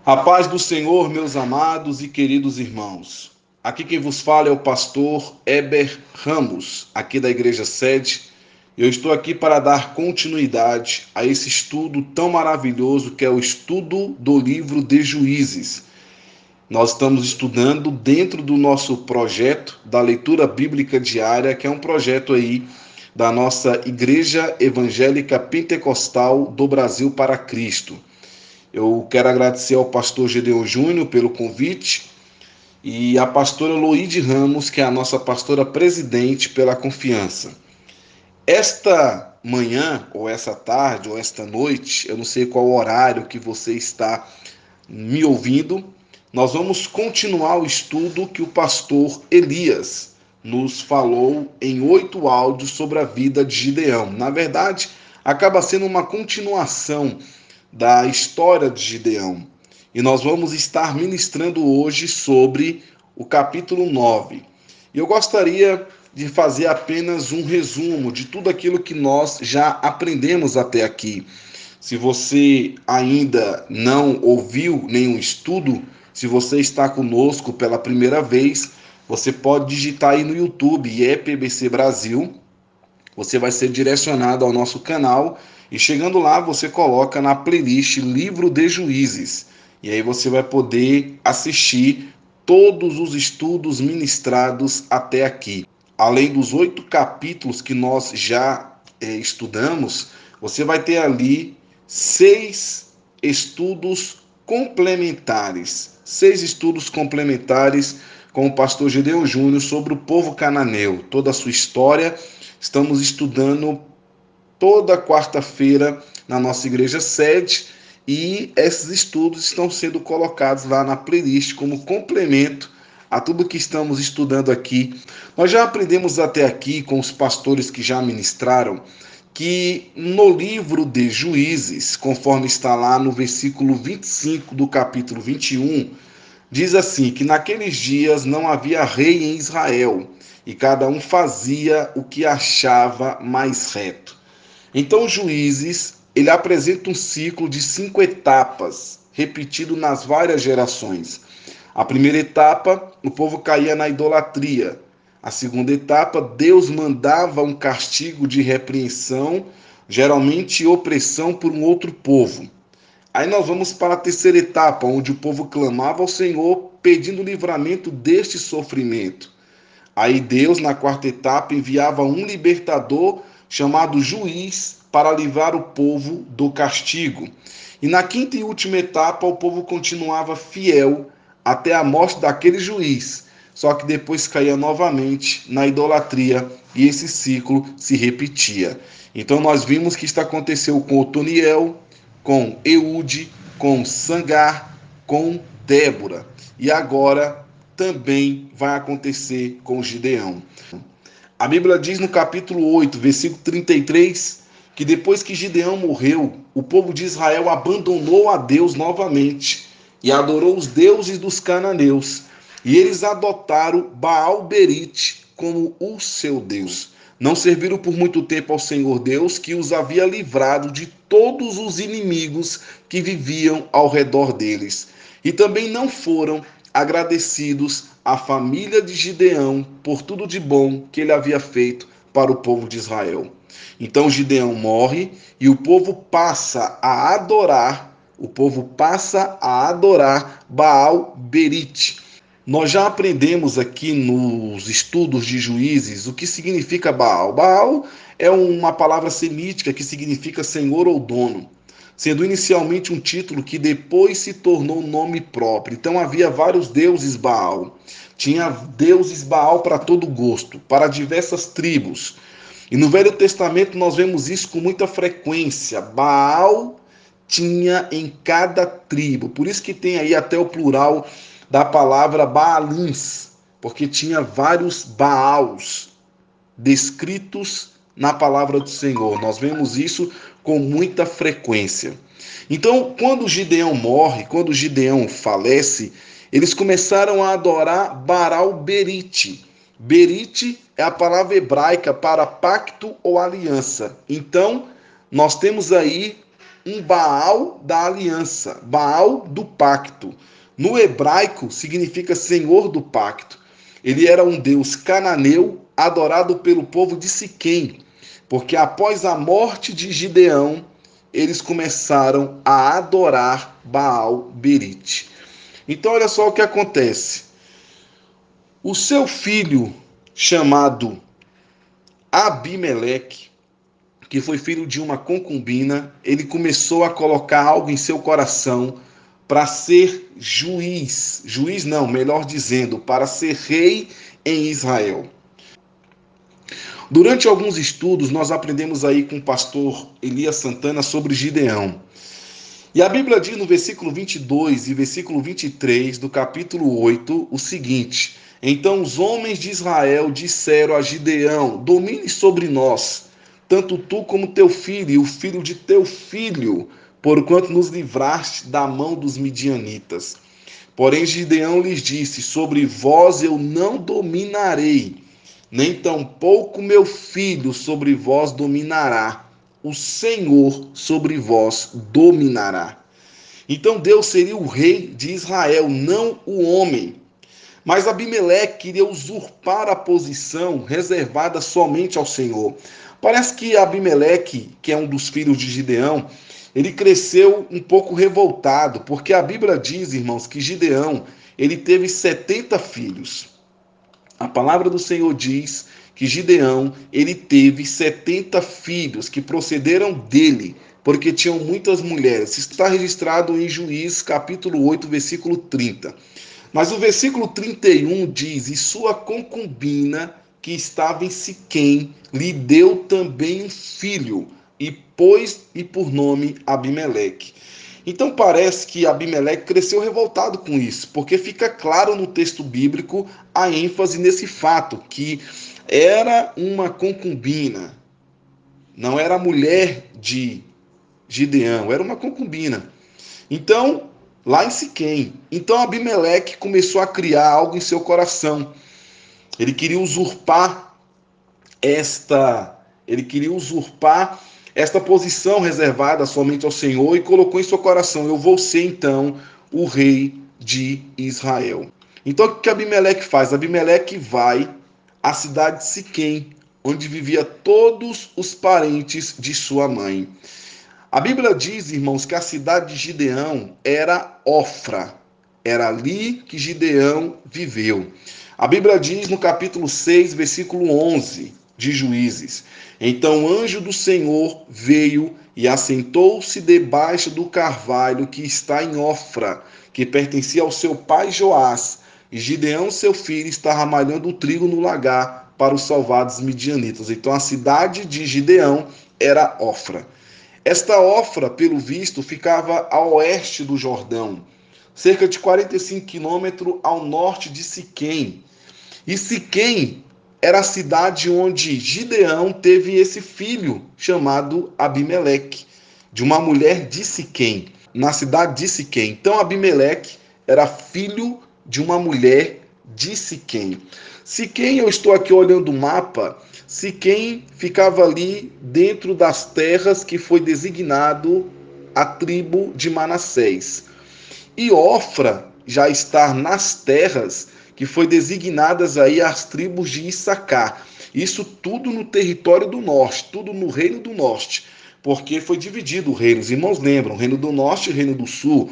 A paz do Senhor, meus amados e queridos irmãos. Aqui quem vos fala é o pastor Heber Ramos, aqui da Igreja Sede. Eu estou aqui para dar continuidade a esse estudo tão maravilhoso que é o estudo do livro de Juízes. Nós estamos estudando dentro do nosso projeto da leitura bíblica diária, que é um projeto aí da nossa Igreja Evangélica Pentecostal do Brasil para Cristo. Eu quero agradecer ao pastor Gedeon Júnior pelo convite e à pastora Loide Ramos, que é a nossa pastora presidente, pela confiança. Esta manhã, ou essa tarde, ou esta noite, eu não sei qual horário que você está me ouvindo, nós vamos continuar o estudo que o pastor Elias nos falou em 8 áudios sobre a vida de Gideão. Na verdade, acaba sendo uma continuação da história de Gideão. E nós vamos estar ministrando hoje sobre o capítulo 9. E eu gostaria de fazer apenas um resumo de tudo aquilo que nós já aprendemos até aqui. Se você ainda não ouviu nenhum estudo, se você está conosco pela primeira vez, você pode digitar aí no YouTube EPBC Brasil. Você vai ser direcionado ao nosso canal e chegando lá você coloca na playlist Livro de Juízes. E aí você vai poder assistir todos os estudos ministrados até aqui. Além dos 8 capítulos que nós já estudamos, você vai ter ali 6 estudos complementares. 6 estudos complementares com o pastor Gedeon Júnior sobre o povo cananeu, toda a sua história. Estamos estudando toda quarta-feira na nossa igreja sede e esses estudos estão sendo colocados lá na playlist como complemento a tudo que estamos estudando aqui. Nós já aprendemos até aqui com os pastores que já ministraram que no livro de Juízes, conforme está lá no versículo 25 do capítulo 21, diz assim, que naqueles dias não havia rei em Israel, e cada um fazia o que achava mais reto. Então, Juízes, ele apresenta um ciclo de 5 etapas, repetido nas várias gerações. A primeira etapa, o povo caía na idolatria. A segunda etapa, Deus mandava um castigo de repreensão, geralmente opressão por um outro povo. Aí nós vamos para a terceira etapa, onde o povo clamava ao Senhor, pedindo livramento deste sofrimento. Aí Deus, na quarta etapa, enviava um libertador chamado juiz para livrar o povo do castigo. E na quinta e última etapa, o povo continuava fiel até a morte daquele juiz, só que depois caía novamente na idolatria e esse ciclo se repetia. Então nós vimos que isso aconteceu com Otoniel, com Eude, com Sangar, com Débora. E agora também vai acontecer com Gideão. A Bíblia diz no capítulo 8, versículo 33, que depois que Gideão morreu, o povo de Israel abandonou a Deus novamente e adorou os deuses dos cananeus. E eles adotaram Baal-Berite como o seu Deus. Não serviram por muito tempo ao Senhor Deus, que os havia livrado de todos os inimigos que viviam ao redor deles. E também não foram agradecidos à família de Gideão por tudo de bom que ele havia feito para o povo de Israel. Então Gideão morre e o povo passa a adorar Baal-Berite. Nós já aprendemos aqui nos estudos de Juízes o que significa Baal. Baal é uma palavra semítica que significa senhor ou dono, sendo inicialmente um título que depois se tornou nome próprio. Então havia vários deuses Baal. Tinha deuses Baal para todo gosto, para diversas tribos. E no Velho Testamento nós vemos isso com muita frequência. Baal tinha em cada tribo. Por isso que tem aí até o plural da palavra Baalins, porque tinha vários Baals descritos na palavra do Senhor. Nós vemos isso com muita frequência. Então, quando Gideão morre, quando Gideão falece, eles começaram a adorar Baal-Berite. Berite é a palavra hebraica para pacto ou aliança. Então, nós temos aí um Baal da aliança, Baal do pacto. No hebraico significa Senhor do pacto. Ele era um deus cananeu adorado pelo povo de Siquém, porque após a morte de Gideão, eles começaram a adorar Baal Berite. Então olha só o que acontece. O seu filho chamado Abimeleque, que foi filho de uma concubina, ele começou a colocar algo em seu coração para ser juiz. Juiz não, melhor dizendo, para ser rei em Israel. Durante alguns estudos, nós aprendemos aí com o pastor Elias Santana sobre Gideão. E a Bíblia diz no versículo 22 e versículo 23 do capítulo 8 o seguinte: Então os homens de Israel disseram a Gideão: Domine sobre nós, tanto tu como teu filho e o filho de teu filho, porquanto nos livraste da mão dos midianitas. Porém Gideão lhes disse: Sobre vós eu não dominarei, nem tampouco meu filho sobre vós dominará. O Senhor sobre vós dominará. Então Deus seria o rei de Israel, não o homem. Mas Abimeleque queria usurpar a posição reservada somente ao Senhor. Parece que Abimeleque, que é um dos filhos de Gideão, ele cresceu um pouco revoltado, porque a Bíblia diz, irmãos, que Gideão, ele teve 70 filhos. A palavra do Senhor diz que Gideão, ele teve 70 filhos que procederam dele, porque tinham muitas mulheres. Isso está registrado em Juízes, capítulo 8, versículo 30. Mas o versículo 31 diz: E sua concubina, que estava em Siquém, lhe deu também um filho, e pôs-lhe por nome Abimeleque. Então parece que Abimeleque cresceu revoltado com isso, porque fica claro no texto bíblico a ênfase nesse fato, que era uma concubina, não era a mulher de Gideão, era uma concubina. Então, lá em Siquém, então Abimeleque começou a criar algo em seu coração. Ele queria usurpar esta posição reservada somente ao Senhor e colocou em seu coração: eu vou ser então o rei de Israel. Então o que Abimeleque faz? Abimeleque vai à cidade de Siquém, onde vivia todos os parentes de sua mãe. A Bíblia diz, irmãos, que a cidade de Gideão era Ofra. Era ali que Gideão viveu. A Bíblia diz no capítulo 6, versículo 11 de Juízes: Então o anjo do Senhor veio e assentou-se debaixo do carvalho que está em Ofra, que pertencia ao seu pai Joás. E Gideão, seu filho, estava malhando o trigo no lagar para os salvados midianitas. Então a cidade de Gideão era Ofra. Esta Ofra, pelo visto, ficava a oeste do Jordão, cerca de 45 quilômetros ao norte de Siquém. E Siquém era a cidade onde Gideão teve esse filho chamado Abimeleque, de uma mulher de Siquém, na cidade de Siquém. Então Abimeleque era filho de uma mulher de Siquém. Siquém, eu estou aqui olhando o mapa, Siquém ficava ali dentro das terras que foi designado a tribo de Manassés. E Ofra já está nas terras que foi designadas aí as tribos de Issacar. Isso tudo no território do norte, tudo no reino do norte, porque foi dividido o reino. Os irmãos lembram, o reino do norte e o reino do sul.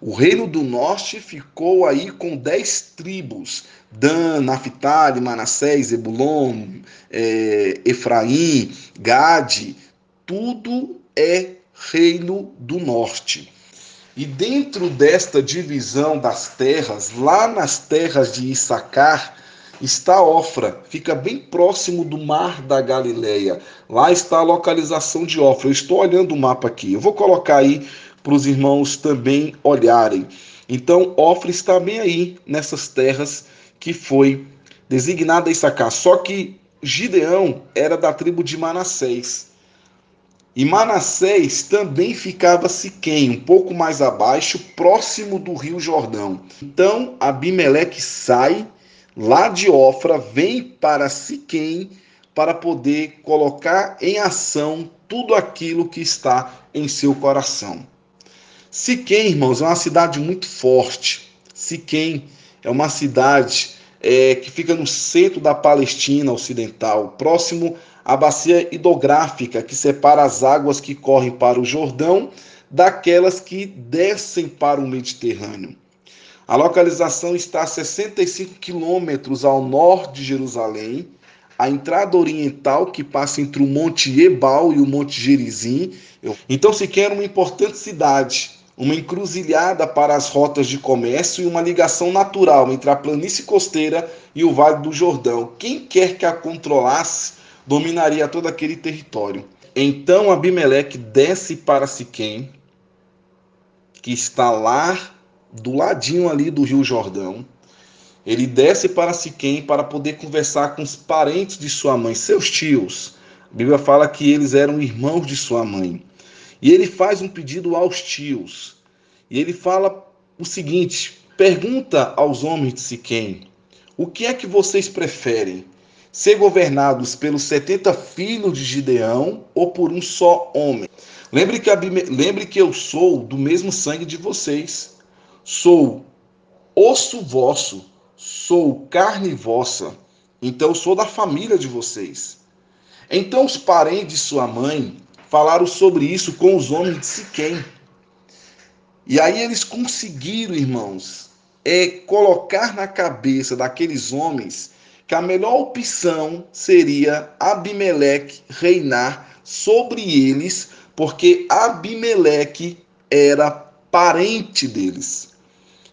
O reino do norte ficou aí com 10 tribos: Dan, Naphtali, Manassés, Zebulon, Efraim, Gade. Tudo é reino do norte. E dentro desta divisão das terras, lá nas terras de Issacar, está Ofra, fica bem próximo do mar da Galileia. Lá está a localização de Ofra. Eu estou olhando o mapa aqui. Eu vou colocar aí para os irmãos também olharem. Então, Ofra está bem aí, nessas terras que foi designada Issacar. Só que Gideão era da tribo de Manassés. E Manassés também ficava Siquém, um pouco mais abaixo, próximo do rio Jordão. Então, Abimeleque sai lá de Ofra, vem para Siquém, para poder colocar em ação tudo aquilo que está em seu coração. Siquém, irmãos, é uma cidade muito forte. Siquém é uma cidade que fica no centro da Palestina Ocidental, próximo à bacia hidrográfica que separa as águas que correm para o Jordão daquelas que descem para o Mediterrâneo. A localização está a 65 quilômetros ao norte de Jerusalém. A entrada oriental que passa entre o Monte Ebal e o Monte Gerizim. Então, Siquém era uma importante cidade, uma encruzilhada para as rotas de comércio e uma ligação natural entre a planície costeira e o Vale do Jordão. Quem quer que a controlasse dominaria todo aquele território. Então Abimeleque desce para Siquém, que está lá do ladinho ali do Rio Jordão. Ele desce para Siquém para poder conversar com os parentes de sua mãe, seus tios. A Bíblia fala que eles eram irmãos de sua mãe. E ele faz um pedido aos tios. E ele fala o seguinte: pergunta aos homens de Siquém, o que é que vocês preferem? Ser governados pelos 70 filhos de Gideão ou por um só homem? Lembre que eu sou do mesmo sangue de vocês. Sou osso vosso, sou carne vossa. Então eu sou da família de vocês. Então os parentes de sua mãe falaram sobre isso com os homens de Siquém. E aí eles conseguiram, irmãos, colocar na cabeça daqueles homens que a melhor opção seria Abimeleque reinar sobre eles, porque Abimeleque era parente deles.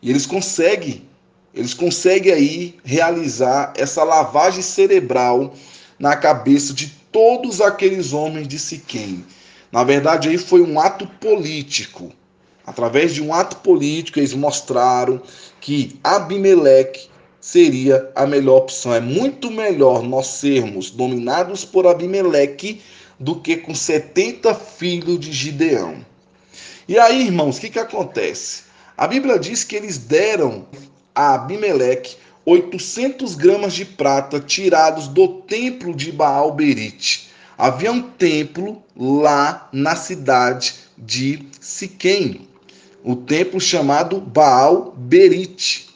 E eles conseguem aí realizar essa lavagem cerebral na cabeça de todos aqueles homens de Siquém. Na verdade, aí foi um ato político. Através de um ato político, eles mostraram que Abimeleque seria a melhor opção. É muito melhor nós sermos dominados por Abimeleque do que com 70 filhos de Gideão. E aí, irmãos, o que acontece? A Bíblia diz que eles deram a Abimeleque 800 gramas de prata tirados do templo de Baal-Berite. Havia um templo lá na cidade de Siquém, o templo chamado Baal-Berite.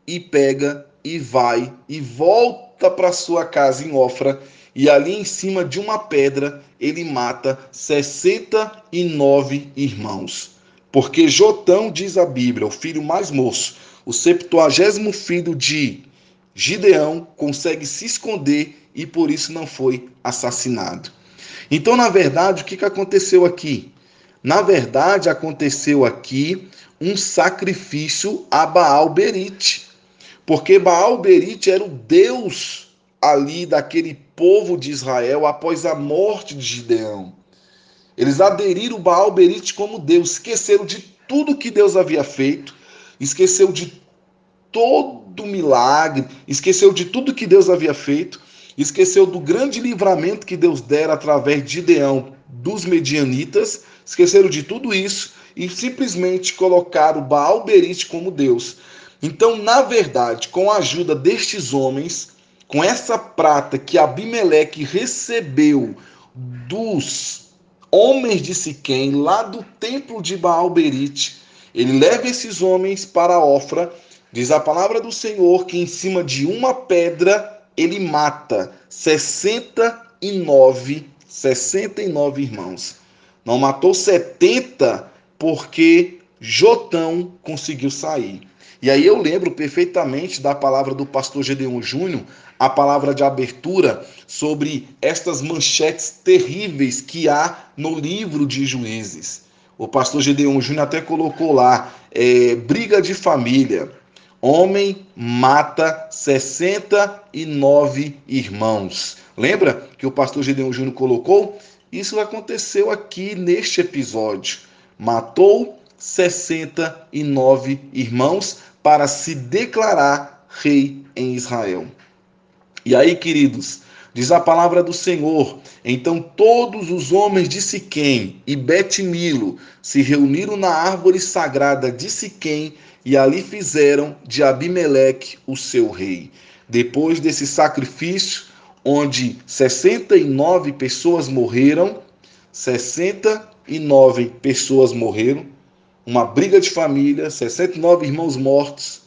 E pega e vai e volta para sua casa em Ofra, e ali em cima de uma pedra ele mata 69 irmãos. Porque Jotão, diz a Bíblia, o filho mais moço, o 70º filho de Gideão, consegue se esconder e por isso não foi assassinado. Então, na verdade, o que aconteceu aqui? Na verdade, aconteceu aqui um sacrifício a Baal-Berite. Porque Baal-Berite era o deus ali daquele povo de Israel após a morte de Gideão. Eles aderiram Baal-Berite como Deus, esqueceram de tudo que Deus havia feito, esqueceu de todo o milagre, esqueceu de tudo que Deus havia feito, esqueceu do grande livramento que Deus dera através de Gideão dos medianitas, esqueceram de tudo isso e simplesmente colocaram Baal-Berite como Deus. Então, na verdade, com a ajuda destes homens, com essa prata que Abimeleque recebeu dos homens de Siquém, lá do templo de Baal-Berite, ele leva esses homens para Ofra. Diz a palavra do Senhor que em cima de uma pedra ele mata 69 irmãos. Não matou 70 porque Jotão conseguiu sair. E aí eu lembro perfeitamente da palavra do pastor Gedeon Júnior, a palavra de abertura sobre estas manchetes terríveis que há no livro de Juízes. O pastor Gedeon Júnior até colocou lá, briga de família. Homem mata 69 irmãos. Lembra que o pastor Gedeon Júnior colocou? Isso aconteceu aqui neste episódio. Matou 69 irmãos para se declarar rei em Israel. E aí, queridos, diz a palavra do Senhor: então todos os homens de Siquém e Bet-Milo se reuniram na árvore sagrada de Siquém e ali fizeram de Abimeleque o seu rei. Depois desse sacrifício, onde 69 pessoas morreram, 69 pessoas morreram, uma briga de família, 69 irmãos mortos.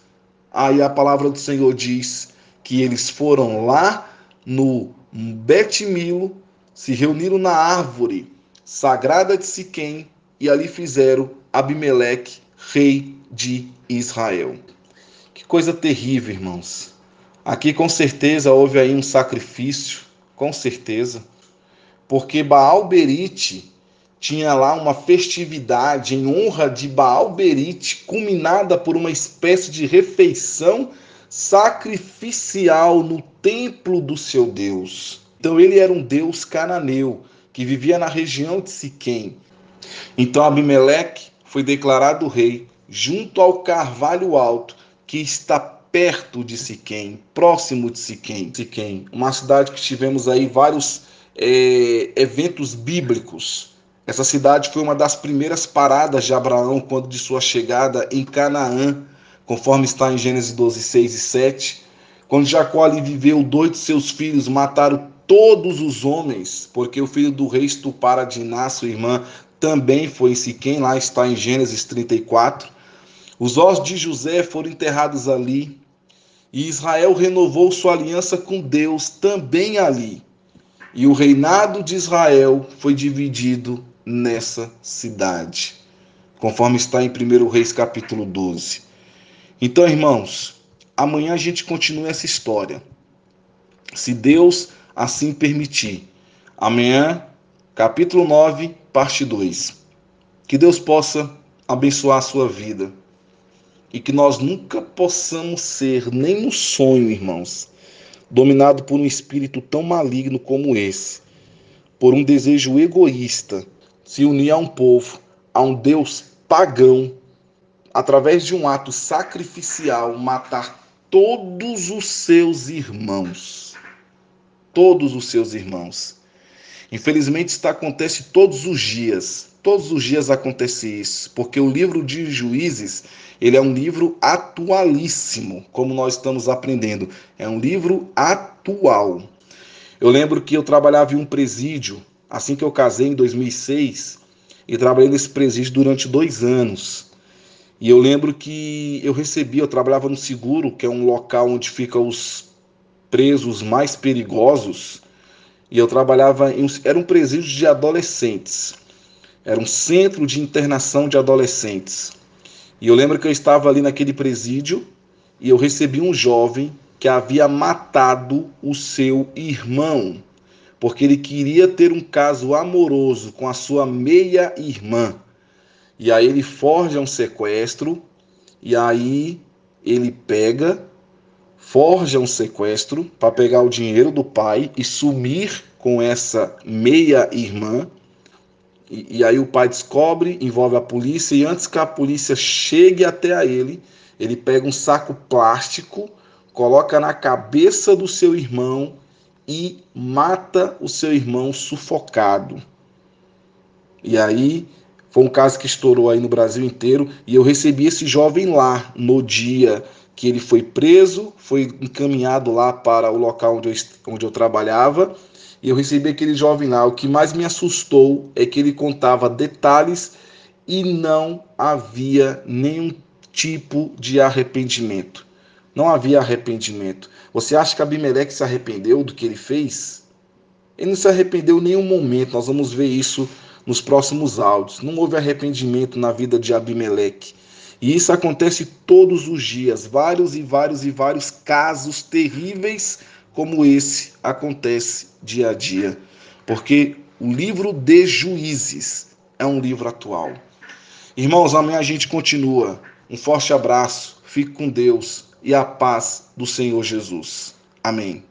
Aí a palavra do Senhor diz que eles foram lá no Bet-Milo, se reuniram na árvore sagrada de Siquém e ali fizeram Abimeleque, rei de Israel. Que coisa terrível, irmãos. Aqui com certeza houve aí um sacrifício, com certeza, porque Baal-Berite tinha lá uma festividade em honra de Baal-Berite, culminada por uma espécie de refeição sacrificial no templo do seu Deus. Então ele era um deus cananeu, que vivia na região de Siquém. Então Abimeleque foi declarado rei junto ao Carvalho Alto, que está perto de Siquém, próximo de Siquém. Siquém, uma cidade que tivemos aí vários eventos bíblicos. Essa cidade foi uma das primeiras paradas de Abraão quando de sua chegada em Canaã, conforme está em Gênesis 12, 6 e 7. Quando Jacó ali viveu, 2 de seus filhos mataram todos os homens, porque o filho do rei estupara Diná, sua irmã, também foi em Siquém, lá está em Gênesis 34. Os ossos de José foram enterrados ali, e Israel renovou sua aliança com Deus também ali. E o reinado de Israel foi dividido nessa cidade, conforme está em 1 Reis capítulo 12. Então, irmãos, amanhã a gente continua essa história, se Deus assim permitir. Amanhã, capítulo 9, parte 2. Que Deus possa abençoar a sua vida e que nós nunca possamos ser, nem no sonho, irmãos, dominado por um espírito tão maligno como esse, por um desejo egoísta, se unir a um povo, a um Deus pagão, através de um ato sacrificial, matar todos os seus irmãos. Todos os seus irmãos. Infelizmente isso acontece todos os dias acontece isso, porque o livro de Juízes, ele é um livro atualíssimo, como nós estamos aprendendo, é um livro atual. Eu lembro que eu trabalhava em um presídio, assim que eu casei em 2006, e trabalhei nesse presídio durante 2 anos. E eu lembro que eu trabalhava no Seguro, que é um local onde ficam os presos mais perigosos, e eu trabalhava era um presídio de adolescentes, era um centro de internação de adolescentes. E eu lembro que eu estava ali naquele presídio e eu recebi um jovem que havia matado o seu irmão, porque ele queria ter um caso amoroso com a sua meia-irmã. E aí ele forja um sequestro, e aí ele forja um sequestro para pegar o dinheiro do pai e sumir com essa meia-irmã. E aí o pai descobre, envolve a polícia, e antes que a polícia chegue até a ele, ele pega um saco plástico, coloca na cabeça do seu irmão e mata o seu irmão sufocado. E aí foi um caso que estourou aí no Brasil inteiro, e eu recebi esse jovem lá no dia que ele foi preso, foi encaminhado lá para o local onde eu trabalhava, e eu recebi aquele jovem lá. O que mais me assustou é que ele contava detalhes e não havia nenhum tipo de arrependimento. Não havia arrependimento. Você acha que Abimeleque se arrependeu do que ele fez? Ele não se arrependeu em nenhum momento. Nós vamos ver isso nos próximos áudios. Não houve arrependimento na vida de Abimeleque. E isso acontece todos os dias. Vários e vários casos terríveis como esse acontece dia a dia. Porque o livro de Juízes é um livro atual. Irmãos, amanhã a gente continua. Um forte abraço. Fique com Deus e a paz do Senhor Jesus. Amém.